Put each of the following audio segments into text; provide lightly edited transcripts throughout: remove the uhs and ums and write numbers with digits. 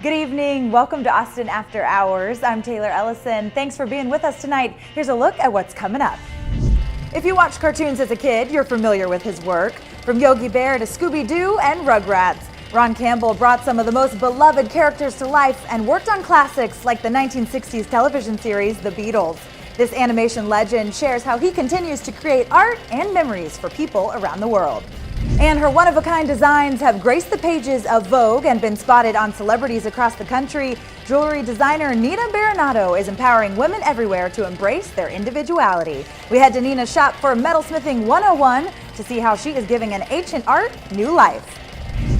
Good evening. Welcome to Austin After Hours. I'm Taylor Ellison. Thanks for being with us tonight. Here's a look at what's coming up. If you watched cartoons as a kid, you're familiar with his work. From Yogi Bear to Scooby Doo and Rugrats, Ron Cambell brought some of the most beloved characters to life and worked on classics like the 1960s television series, The Beatles. This animation legend shares how he continues to create art and memories for people around the world. And her one-of-a-kind designs have graced the pages of Vogue and been spotted on celebrities across the country. Jewelry designer Nina Berenato is empowering women everywhere to embrace their individuality. We head to Nina's shop for Metalsmithing 101 to see how she is giving an ancient art new life.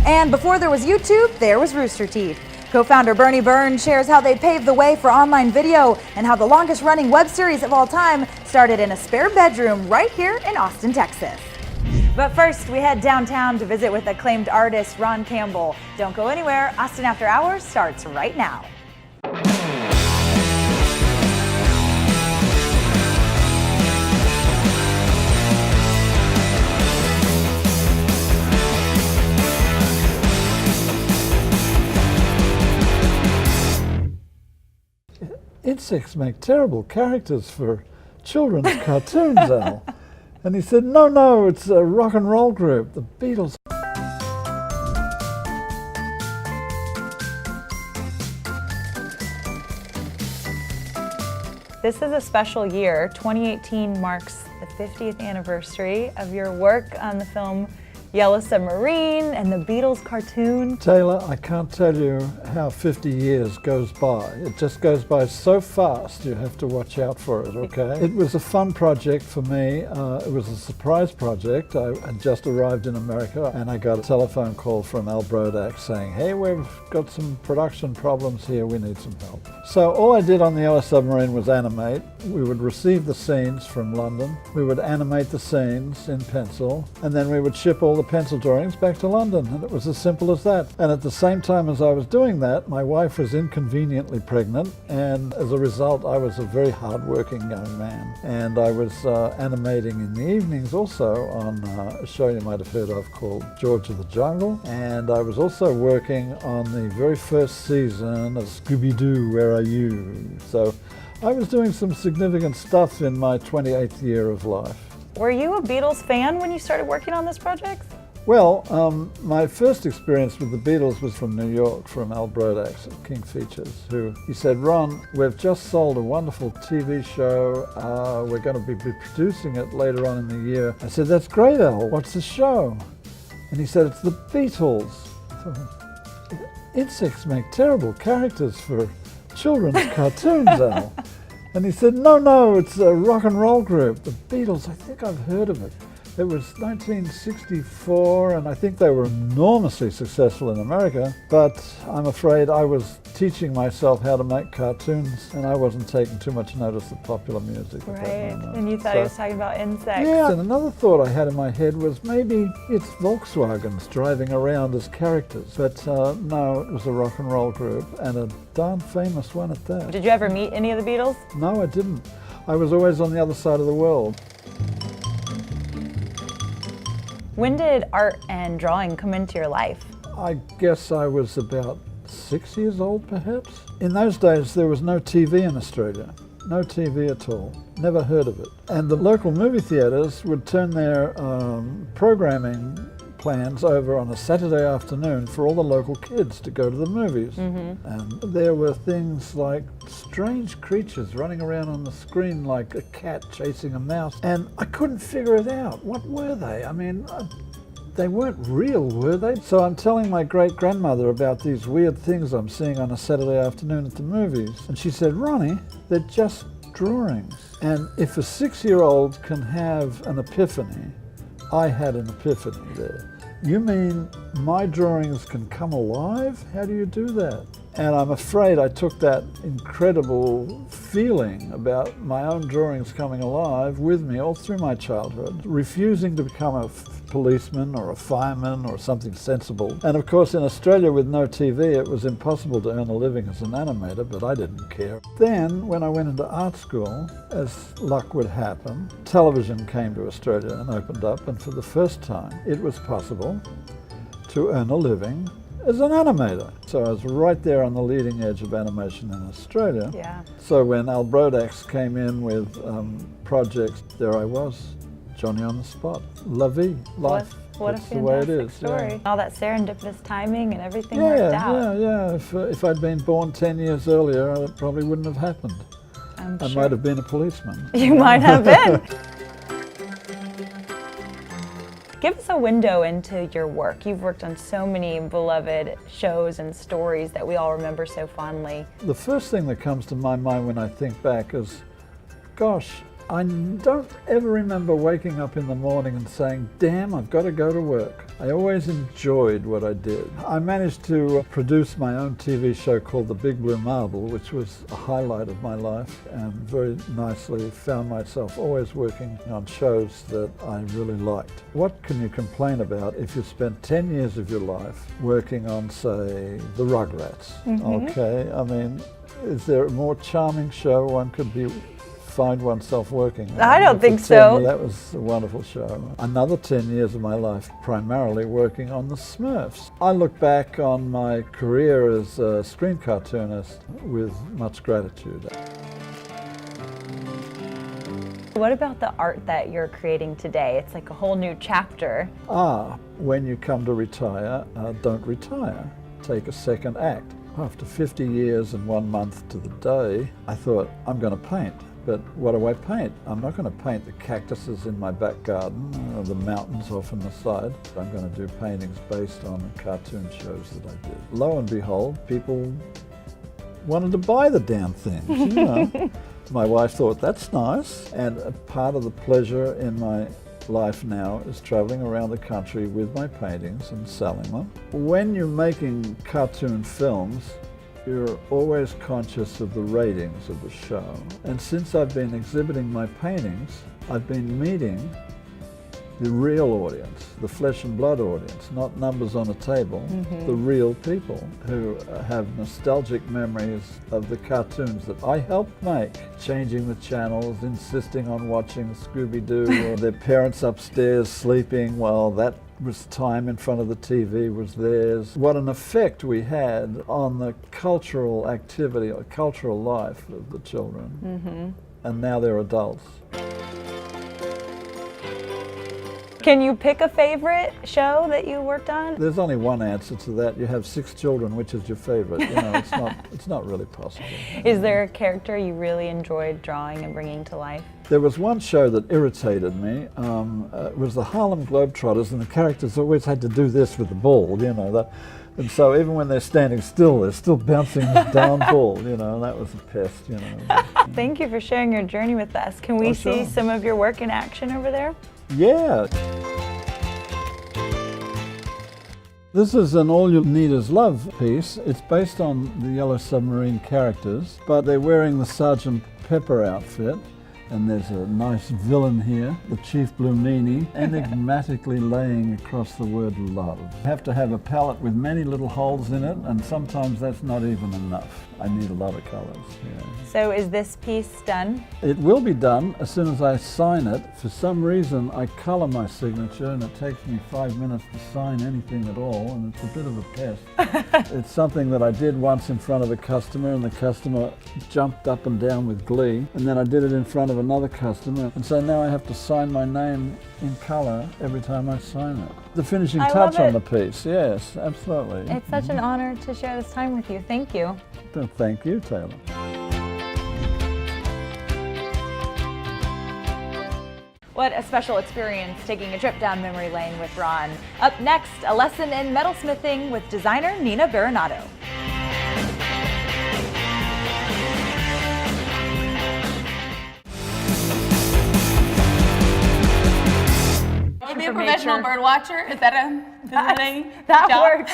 And before there was YouTube, there was Rooster Teeth. Co-founder Burnie Burns shares how they paved the way for online video and how the longest-running web series of all time started in a spare bedroom right here in Austin, Texas. But first, we head downtown to visit with acclaimed artist Ron Cambell. Don't go anywhere. Austin After Hours starts right now. Insects make terrible characters for children's cartoons, Al. And he said, no, it's a rock and roll group, the Beatles. This is a special year. 2018 marks the 50th anniversary of your work on the film Yellow Submarine and the Beatles cartoon. Taylor, I can't tell you how 50 years goes by. It just goes by so fast, you have to watch out for it, okay? It was a fun project for me. It was a surprise project. I had just arrived in America and I got a telephone call from Al Brodak saying, hey, we've got some production problems here, we need some help. So all I did on the Yellow Submarine was animate. We would receive the scenes from London, we would animate the scenes in pencil, and then we would ship all the pencil drawings back to London, and it was as simple as that. And at the same time as I was doing that, my wife was inconveniently pregnant, and as a result I was a very hard-working young man. And I was animating in the evenings also on a show you might have heard of called George of the Jungle, and I was also working on the very first season of Scooby Doo, Where Are You? So I was doing some significant stuff in my 28th year of life. Were you a Beatles fan when you started working on this project? Well, my first experience with the Beatles was from New York, from Al Brodak at King Features, he said, Ron, we've just sold a wonderful TV show. We're going to be producing it later on in the year. I said, that's great, Al. What's the show? And he said, it's the Beatles. I thought, insects make terrible characters for children's cartoons, Al. And he said, no, it's a rock and roll group, the Beatles. I think I've heard of it. It was 1964, and I think they were enormously successful in America, but I'm afraid I was teaching myself how to make cartoons, and I wasn't taking too much notice of popular music. Right, and you thought he was talking about insects. Yeah, and another thought I had in my head was maybe it's Volkswagens driving around as characters, but no, it was a rock and roll group, and a darn famous one at that. Did you ever meet any of the Beatles? No, I didn't. I was always on the other side of the world. When did art and drawing come into your life? I guess I was about 6 years old, perhaps. In those days, there was no TV in Australia. No TV at all. Never heard of it. And the local movie theatres would turn their programming plans over on a Saturday afternoon for all the local kids to go to the movies. Mm-hmm. And there were things like strange creatures running around on the screen like a cat chasing a mouse. And I couldn't figure it out. What were they? I mean, they weren't real, were they? So I'm telling my great-grandmother about these weird things I'm seeing on a Saturday afternoon at the movies. And she said, Ronnie, they're just drawings. And if a 6-year-old can have an epiphany, I had an epiphany there. You mean my drawings can come alive? How do you do that? And I'm afraid I took that incredible feeling about my own drawings coming alive with me all through my childhood, refusing to become a policeman or a fireman or something sensible. And of course in Australia with no TV it was impossible to earn a living as an animator, but I didn't care. Then when I went into art school, as luck would happen, television came to Australia and opened up, and for the first time it was possible to earn a living as an animator. So I was right there on the leading edge of animation in Australia. Yeah. So when Al Brodax came in with projects, there I was, Johnny on the spot. La vie, life. What That's a the way it fantastic is. story. Yeah. All that serendipitous timing and everything worked out. Yeah. If I'd been born 10 years earlier, it probably wouldn't have happened. I might have been a policeman. You might have been. Give us a window into your work. You've worked on so many beloved shows and stories that we all remember so fondly. The first thing that comes to my mind when I think back is, gosh, I don't ever remember waking up in the morning and saying, damn, I've got to go to work. I always enjoyed what I did. I managed to produce my own TV show called The Big Blue Marble, which was a highlight of my life, and very nicely found myself always working on shows that I really liked. What can you complain about if you spent 10 years of your life working on, say, the Rugrats? Okay, I mean, is there a more charming show one could find oneself working on? I don't think so. That was a wonderful show. Another 10 years of my life primarily working on the Smurfs. I look back on my career as a screen cartoonist with much gratitude. What about the art that you're creating today? It's like a whole new chapter. When you come to retire, don't retire. Take a second act. After 50 years and 1 month to the day, I thought, I'm going to paint. But what do I paint? I'm not going to paint the cactuses in my back garden or the mountains off on the side. I'm going to do paintings based on the cartoon shows that I did. Lo and behold, people wanted to buy the damn things, you know. My wife thought, that's nice. And a part of the pleasure in my life now is traveling around the country with my paintings and selling them. When you're making cartoon films, you're always conscious of the ratings of the show. And since I've been exhibiting my paintings, I've been meeting the real audience, the flesh and blood audience, not numbers on a table, the real people who have nostalgic memories of the cartoons that I helped make, changing the channels, insisting on watching Scooby Doo, or their parents upstairs sleeping while that was time in front of the TV was theirs. What an effect we had on the cultural activity, or cultural life of the children. And now they're adults. Can you pick a favorite show that you worked on? There's only one answer to that. You have 6 children, which is your favorite? You know, it's not really possible. Is there a character you really enjoyed drawing and bringing to life? There was one show that irritated me. It was the Harlem Globetrotters, and the characters always had to do this with the ball, you know. And so even when they're standing still, they're still bouncing this down ball, you know, and that was a pest, you know. Thank you for sharing your journey with us. Can we see some of your work in action over there? Yeah. This is an All You Need Is Love piece. It's based on the Yellow Submarine characters, but they're wearing the Sergeant Pepper outfit. And there's a nice villain here, the Chief Blue Meanie, enigmatically laying across the word love. You have to have a palette with many little holes in it, and sometimes that's not even enough. I need a lot of colors. Yeah. So is this piece done? It will be done as soon as I sign it. For some reason, I color my signature, and it takes me 5 minutes to sign anything at all, and it's a bit of a pest. It's something that I did once in front of a customer, and the customer jumped up and down with glee, and then I did it in front of another customer, and so now I have to sign my name in color every time I sign it. The finishing touch on the piece, yes, absolutely. It's such an honor to share this time with you. Thank you. Thank you, Taylor. What a special experience taking a trip down memory lane with Ron. Up next, a lesson in metalsmithing with designer Nina Berenato. To be a professional bird watcher, is that a thing? That works.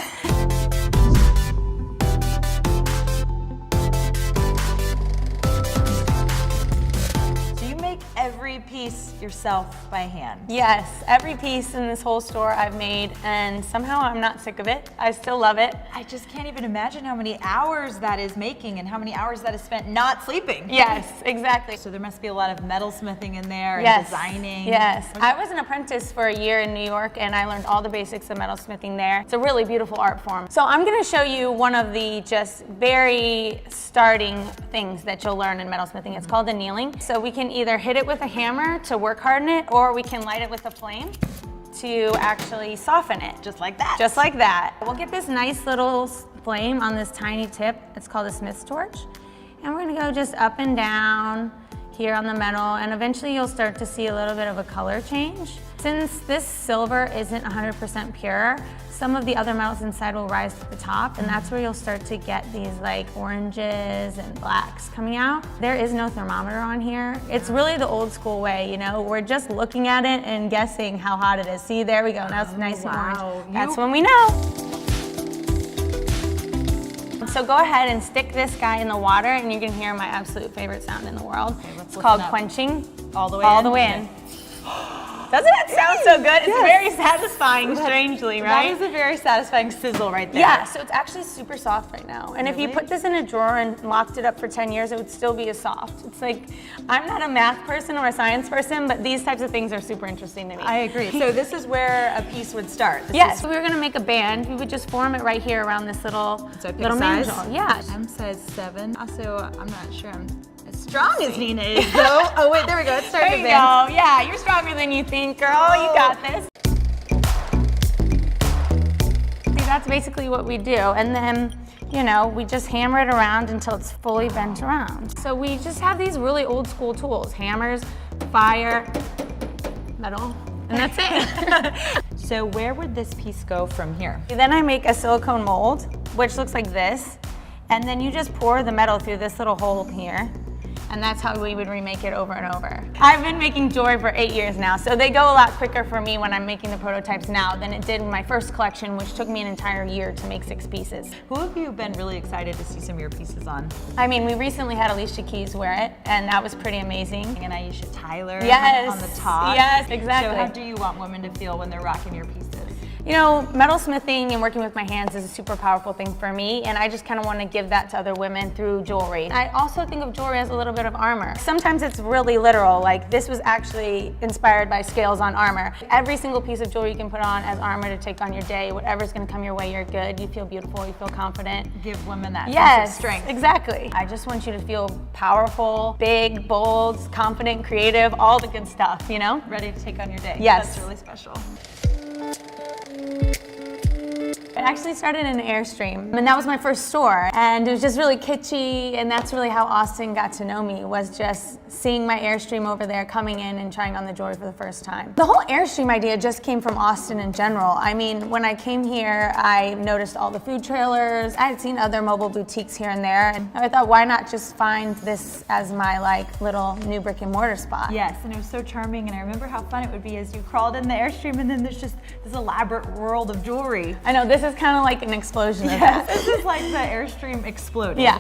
Do you make every piece yourself by hand. Yes, every piece in this whole store I've made, and somehow I'm not sick of it. I still love it. I just can't even imagine how many hours that is making and how many hours that is spent not sleeping. Yes, exactly. So there must be a lot of metalsmithing in there and Yes. designing. Yes. I was an apprentice for a year in New York, and I learned all the basics of metalsmithing there. It's a really beautiful art form. So I'm going to show you one of the just very starting things that you'll learn in metalsmithing. It's called annealing. So we can either hit it with a hammer to work harden it, or we can light it with a flame to actually soften it. Just like that. Just like that. We'll get this nice little flame on this tiny tip. It's called a smith's torch. And we're gonna go just up and down here on the metal, and eventually you'll start to see a little bit of a color change. Since this silver isn't 100% pure, some of the other metals inside will rise to the top, and that's where you'll start to get these like oranges and blacks coming out. There is no thermometer on here. It's really the old school way, you know? We're just looking at it and guessing how hot it is. See, there we go, now it's nice and orange. That's when we know. So go ahead and stick this guy in the water, and you can hear my absolute favorite sound in the world. It's called quenching. All the way in? Doesn't it sound so good? It's very satisfying, strangely, right? That is a very satisfying sizzle right there. Yeah, so it's actually super soft right now. And if you put this in a drawer and locked it up for 10 years, it would still be as soft. It's like, I'm not a math person or a science person, but these types of things are super interesting to me. I agree. So this is where a piece would start. Yes, we were gonna make a band. We would just form it right here around this little size? mantle. Yeah. I'm size 7. Also, I'm not sure I'm as strong as Nina is, though. Oh wait, there we go. It's starting There you to go. bend. Yeah, you're stronger than you think, girl. You got this. See, that's basically what we do. And then, you know, we just hammer it around until it's fully bent around. So we just have these really old school tools: hammers, fire, metal, and that's it. So where would this piece go from here? Then I make a silicone mold, which looks like this. And then you just pour the metal through this little hole here. And that's how we would remake it over and over. I've been making jewelry for 8 years now, so they go a lot quicker for me when I'm making the prototypes now than it did in my first collection, which took me an entire year to make 6 pieces. Who have you been really excited to see some of your pieces on? I mean, we recently had Alicia Keys wear it, and that was pretty amazing. And Aisha Tyler Yes. on the top. Yes, exactly. So how do you want women to feel when they're rocking your pieces? You know, metalsmithing and working with my hands is a super powerful thing for me, and I just kind of want to give that to other women through jewelry. I also think of jewelry as a little bit of armor. Sometimes it's really literal, like this was actually inspired by scales on armor. Every single piece of jewelry you can put on as armor to take on your day, whatever's going to come your way, you're good, you feel beautiful, you feel confident. Give women that Yes, sense of strength. Exactly. I just want you to feel powerful, big, bold, confident, creative, all the good stuff, you know? Ready to take on your day. Yes. That's really special. It actually started in an Airstream, and that was my first store, and it was just really kitschy, and that's really how Austin got to know me, was just seeing my Airstream over there, coming in and trying on the jewelry for the first time. The whole Airstream idea just came from Austin in general. I mean, when I came here, I noticed all the food trailers. I had seen other mobile boutiques here and there, and I thought, why not just find this as my like little new brick and mortar spot? Yes, and it was so charming, and I remember how fun it would be as you crawled in the Airstream, and then there's just this elaborate world of jewelry. I know, this is kind of like an explosion of that. This is like the Airstream exploded. Yeah.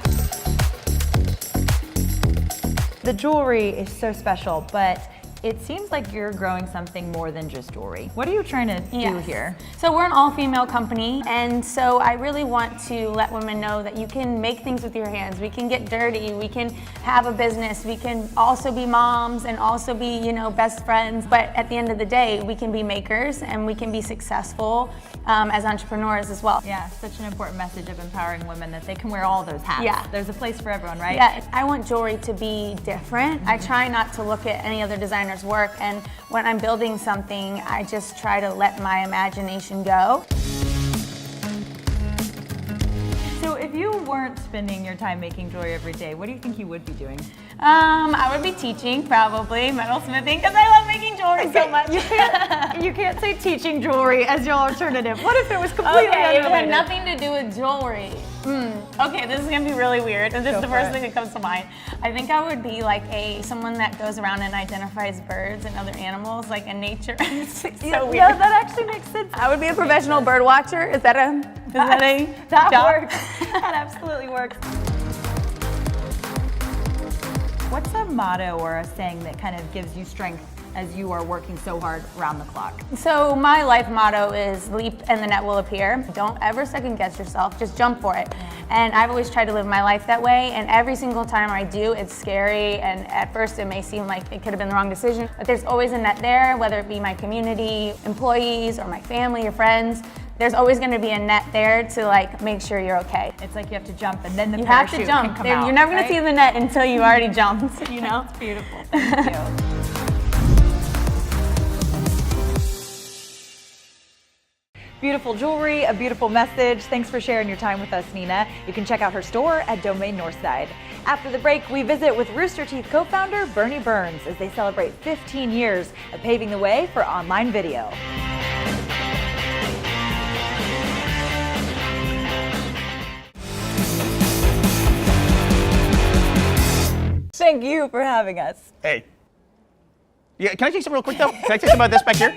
The jewelry is so special, but it seems like you're growing something more than just jewelry. What are you trying to do here? So we're an all-female company, and so I really want to let women know that you can make things with your hands. We can get dirty, we can have a business, we can also be moms and also be, you know, best friends. But at the end of the day, we can be makers and we can be successful as entrepreneurs as well. Yeah, such an important message of empowering women that they can wear all those hats. Yeah. There's a place for everyone, right? Yeah, I want jewelry to be different. I try not to look at any other designer's work, and when I'm building something, I just try to let my imagination go. So if you weren't spending your time making jewelry every day, what do you think you would be doing? I would be teaching, probably, metalsmithing, because I love making jewelry so much. You can't say teaching jewelry as your alternative. What if it was completely Okay, it had unrelated? nothing to do with jewelry. Okay, this is gonna be really weird, and this is the first thing that comes to mind. I think I would be like someone that goes around and identifies birds and other animals, like in nature. It's so weird. Yeah, that actually makes sense. I would be a professional bird watcher. Is that a That job? works. That absolutely works. What's a motto or a saying that kind of gives you strength as you are working so hard around the clock? So my life motto is leap and the net will appear. Don't ever second guess yourself, just jump for it. And I've always tried to live my life that way, and every single time I do, it's scary, and at first it may seem like it could have been the wrong decision, but there's always a net there, whether it be my community, employees, or my family or friends. There's always going to be a net there to like make sure you're okay. It's like you have to jump and then the You have parachute to jump. can come out, You're never going right? to see the net until you already jumped, you know? It's beautiful. Thank you. Beautiful jewelry, a beautiful message. Thanks for sharing your time with us, Nina. You can check out her store at Domain Northside. After the break, we visit with Rooster Teeth co-founder Burnie Burns as they celebrate 15 years of paving the way for online video. Thank you for having us. Hey. Yeah, can I take some real quick though? Can I take some about this back here?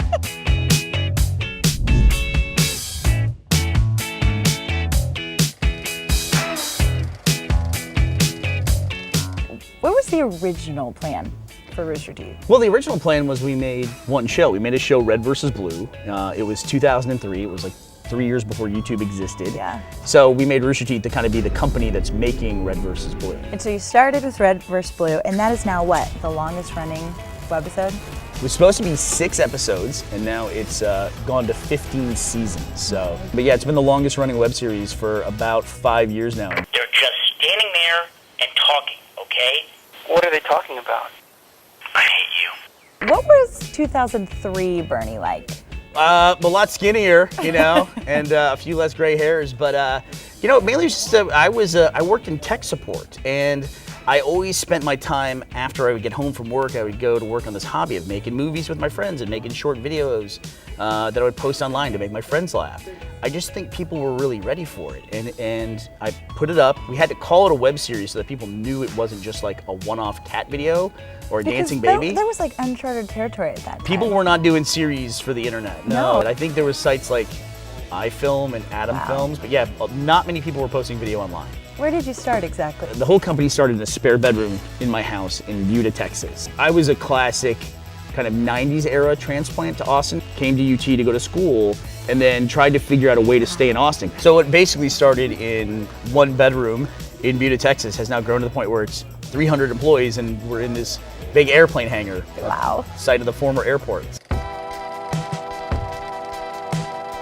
What was the original plan for Rooster Teeth? Well, the original plan was we made one show. We made a show, Red versus Blue. It was 2003. It was like 3 years before YouTube existed. Yeah. So we made Rooster Teeth to kind of be the company that's making Red versus Blue. And so you started with Red vs. Blue, and that is now what? The longest running webisode? It was supposed to be 6 episodes, and now it's gone to 15 seasons. So, but yeah, it's been the longest running web series for about 5 years now. They're just standing there and talking, okay? What are they talking about? I hate you. What was 2003 Burnie like? A lot skinnier, you know, and a few less gray hairs. But you know, mainly just I worked in tech support, and I always spent my time after I would get home from work. I would go to work on this hobby of making movies with my friends and making short videos that I would post online to make my friends laugh. I just think people were really ready for it, and I put it up. We had to call it a web series so that people knew it wasn't just like a one-off cat video or a dancing baby. There was like uncharted territory at that time. People were not doing series for the internet. No. I think there was sites like iFilm and Atom Films, but yeah, not many people were posting video online. Where did you start exactly? The whole company started in a spare bedroom in my house in Utah, Texas. I was a classic kind of 90s era transplant to Austin. Came to UT to go to school and then tried to figure out a way to stay in Austin. So it basically started in one bedroom in Utah, Texas, has now grown to the point where it's 300 employees and we're in this big airplane hangar. Wow. Site of the former airport.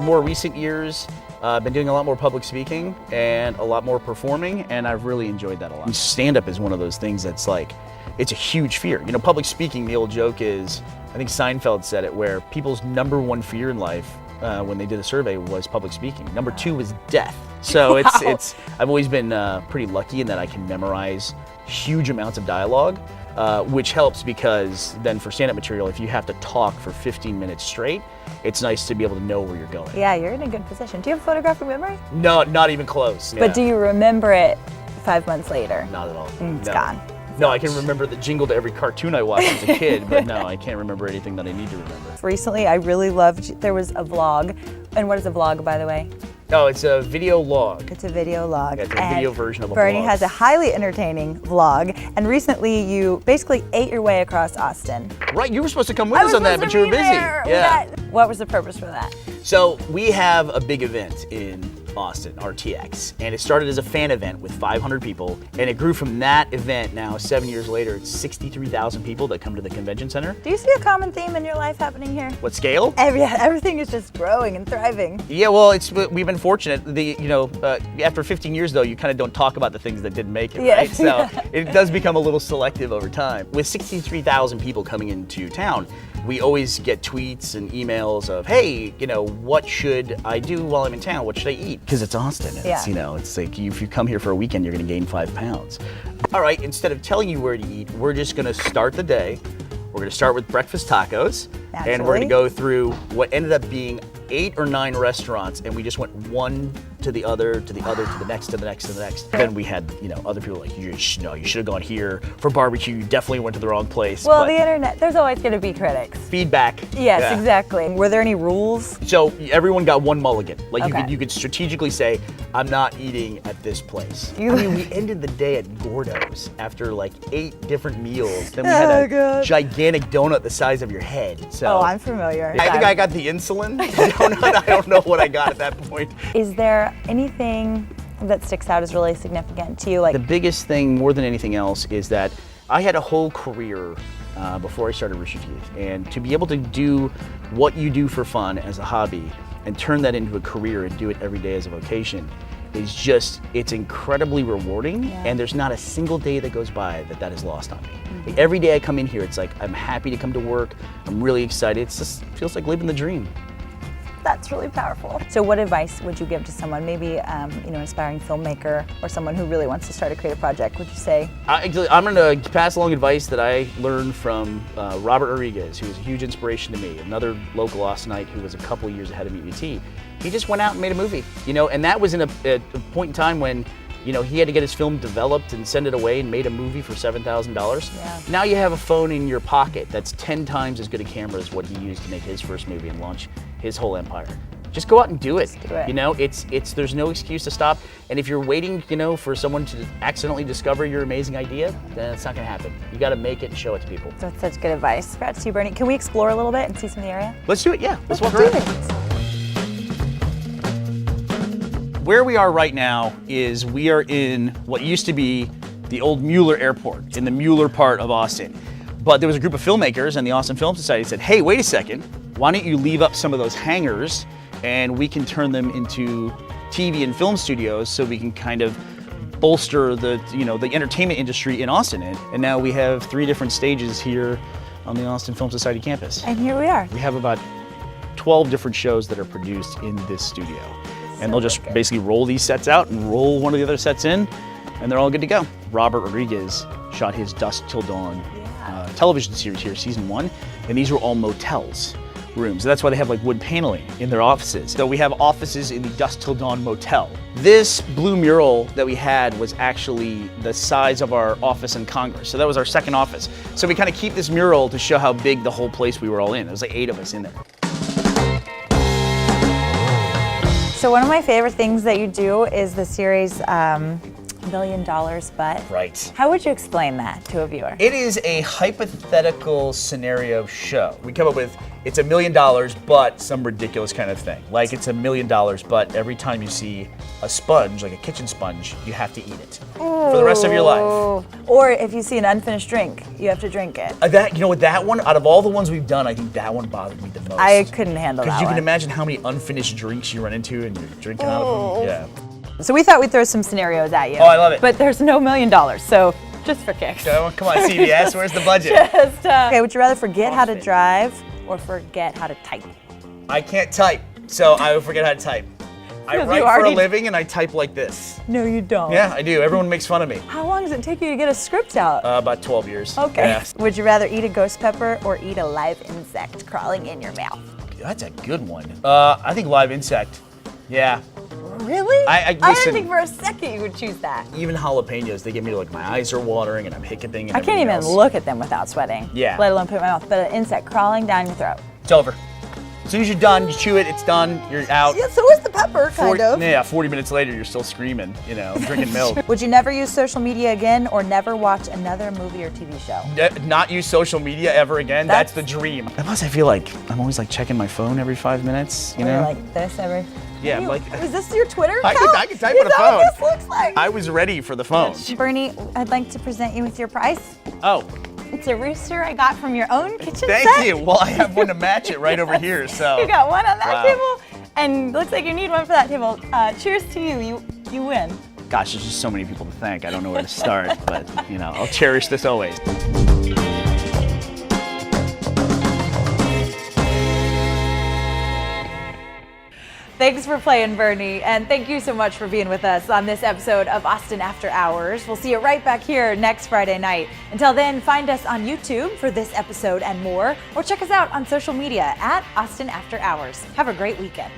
More recent years, I've been doing a lot more public speaking and a lot more performing, and I've really enjoyed that a lot. Stand-up is one of those things that's like, it's a huge fear. You know, public speaking, the old joke is, I think Seinfeld said it, where people's #1 fear in life when they did a survey was public speaking. #2 was death. So it's I've always been pretty lucky in that I can memorize huge amounts of dialogue, which helps because then for stand-up material, if you have to talk for 15 minutes straight, it's nice to be able to know where you're going. Yeah, you're in a good position. Do you have photographic memory? No, not even close. But do you remember it 5 months later? Not at all. It's No. gone. No, I can remember the jingle to every cartoon I watched as a kid, but no, I can't remember anything that I need to remember. Recently, I really loved, there was a vlog. And what is a vlog, by the way? Oh, it's a video log. It's a video log. Yeah, it's a video version of a Burnie vlog. has a highly entertaining vlog, and recently you basically ate your way across Austin. Right, you were supposed to come with us on that, but you were busy. Yeah. What was the purpose for that? So we have a big event in Austin, RTX, and it started as a fan event with 500 people, and it grew from that event. Now 7 years later, it's 63,000 people that come to the convention center. Do you see a common theme in your life happening here? What scale? Everything is just growing and thriving. Yeah, well, we've been fortunate. After 15 years though, you kind of don't talk about the things that didn't make it, Yeah. right? So it does become a little selective over time. With 63,000 people coming into town, we always get tweets and emails of, hey, what should I do while I'm in town? What should I eat? Because it's Austin. And Yeah. it's like if you come here for a weekend, you're going to gain 5 pounds. All right, instead of telling you where to eat, we're just going to start the day. We're going to start with breakfast tacos. And we're Naturally. gonna go through what ended up being 8 or 9 restaurants, and we just went one to the other, to the other, to the next, to the next, to the next. Then we had, other people like, you should have gone here for barbecue. You definitely went to the wrong place. Well, but the internet, there's always going to be critics. feedback. Yes, yeah. exactly. Were there any rules? So everyone got one mulligan. Like Okay. you could strategically say, I'm not eating at this place. I mean, we ended the day at Gordo's after like 8 different meals. Then we had a God. gigantic donut the size of your head. So Oh, I'm familiar. I think I got the insulin donut. I don't know what I got at that point. Is there anything that sticks out as really significant to you? Like, The biggest thing, more than anything else, is that I had a whole career before I started Rooster Teeth, and to be able to do what you do for fun as a hobby and turn that into a career and do it every day as a vocation is just, it's incredibly rewarding, Yeah. and there's not a single day that goes by that is lost on me. Like, every day I come in here, it's like, I'm happy to come to work, I'm really excited, it just feels like living the dream. that's really powerful. So what advice would you give to someone, maybe an aspiring filmmaker or someone who really wants to start a creative project? Would you say? I'm going to pass along advice that I learned from Robert Rodriguez, who was a huge inspiration to me, another local Austinite who was a couple years ahead of me at UT. He just went out and made a movie, and that was in a point in time when he had to get his film developed and send it away and made a movie for $7,000. Yeah. Now you have a phone in your pocket that's 10 times as good a camera as what he used to make his first movie and launch his whole empire. Just go out and do it. Just do it. It's there's no excuse to stop. And if you're waiting, for someone to accidentally discover your amazing idea, then it's not gonna happen. You gotta make it and show it to people. That's such good advice. Congrats to you, Bernie. Can we explore a little bit and see some of the area? Let's do it, yeah. Let's walk do around. it. Where we are right now is we are in what used to be the old Mueller Airport, in the Mueller part of Austin. But there was a group of filmmakers and the Austin Film Society said, hey, wait a second, why don't you leave up some of those hangars and we can turn them into TV and film studios so we can kind of bolster the entertainment industry in Austin. And now we have 3 different stages here on the Austin Film Society campus. And here we are. We have about 12 different shows that are produced in this studio. And they'll just basically roll these sets out and roll one of the other sets in, and they're all good to go. Robert Rodriguez shot his Dusk Till Dawn television series here, season 1, and these were all motels rooms. That's why they have like wood paneling in their offices. So we have offices in the Dusk Till Dawn motel. This blue mural that we had was actually the size of our office in Congress. So that was our second office. So we kind of keep this mural to show how big the whole place we were all in. There was like 8 of us in there. So one of my favorite things that you do is the series $1 Million But. Right. How would you explain that to a viewer? It is a hypothetical scenario show. We come up with, it's $1 million, but some ridiculous kind of thing. Like it's $1 million, but every time you see a sponge, like a kitchen sponge, you have to eat it for the rest of your life. Or if you see an unfinished drink, you have to drink it. That one, out of all the ones we've done, I think that one bothered me the most. I couldn't handle that Because you one. can imagine how many unfinished drinks you run into and you're drinking out of them. Yeah. So we thought we'd throw some scenarios at you. Oh, I love it. But there's no $1 million, so just for kicks. Come on, CBS, where's the budget? Okay, would you rather forget how to drive or forget how to type? I can't type, so I would forget how to type. I Because write you for a already- living and I type like this. No, you don't. Yeah, I do. Everyone makes fun of me. How long does it take you to get a script out? About 12 years. Okay. Yeah. Would you rather eat a ghost pepper or eat a live insect crawling in your mouth? That's a good one. I think live insect. Yeah. Really? I didn't listen. think for a second you would choose that. Even jalapenos, they get me to like my eyes are watering and I'm hiccuping and I can't everything even else. look at them without sweating. Yeah. Let alone put it in my mouth. But an insect crawling down your throat. It's over. As soon as you're done, you chew it, it's done, you're out. Yeah, so is the pepper, kind 40 of. Yeah, 40 minutes later, you're still screaming, drinking milk. Would you never use social media again or never watch another movie or TV show? Not use social media ever again, that's the That's- dream. Plus, I feel like I'm always like checking my phone every 5 minutes, Or like this every... Yeah, Ew, like- is this your Twitter I account? can type Is on a that phone. what this looks like? I was ready for the phone. Bernie, I'd like to present you with your prize. Oh, It's a rooster I got from your own kitchen set. thank you. Well, I have one to match it right over here, so. You got one on that Wow. table, and looks like you need one for that table. Cheers to you. You win. Gosh, there's just so many people to thank. I don't know where to start, but I'll cherish this always. Thanks for playing, Burnie, and thank you so much for being with us on this episode of Austin After Hours. We'll see you right back here next Friday night. Until then, find us on YouTube for this episode and more, or check us out on social media at Austin After Hours. Have a great weekend.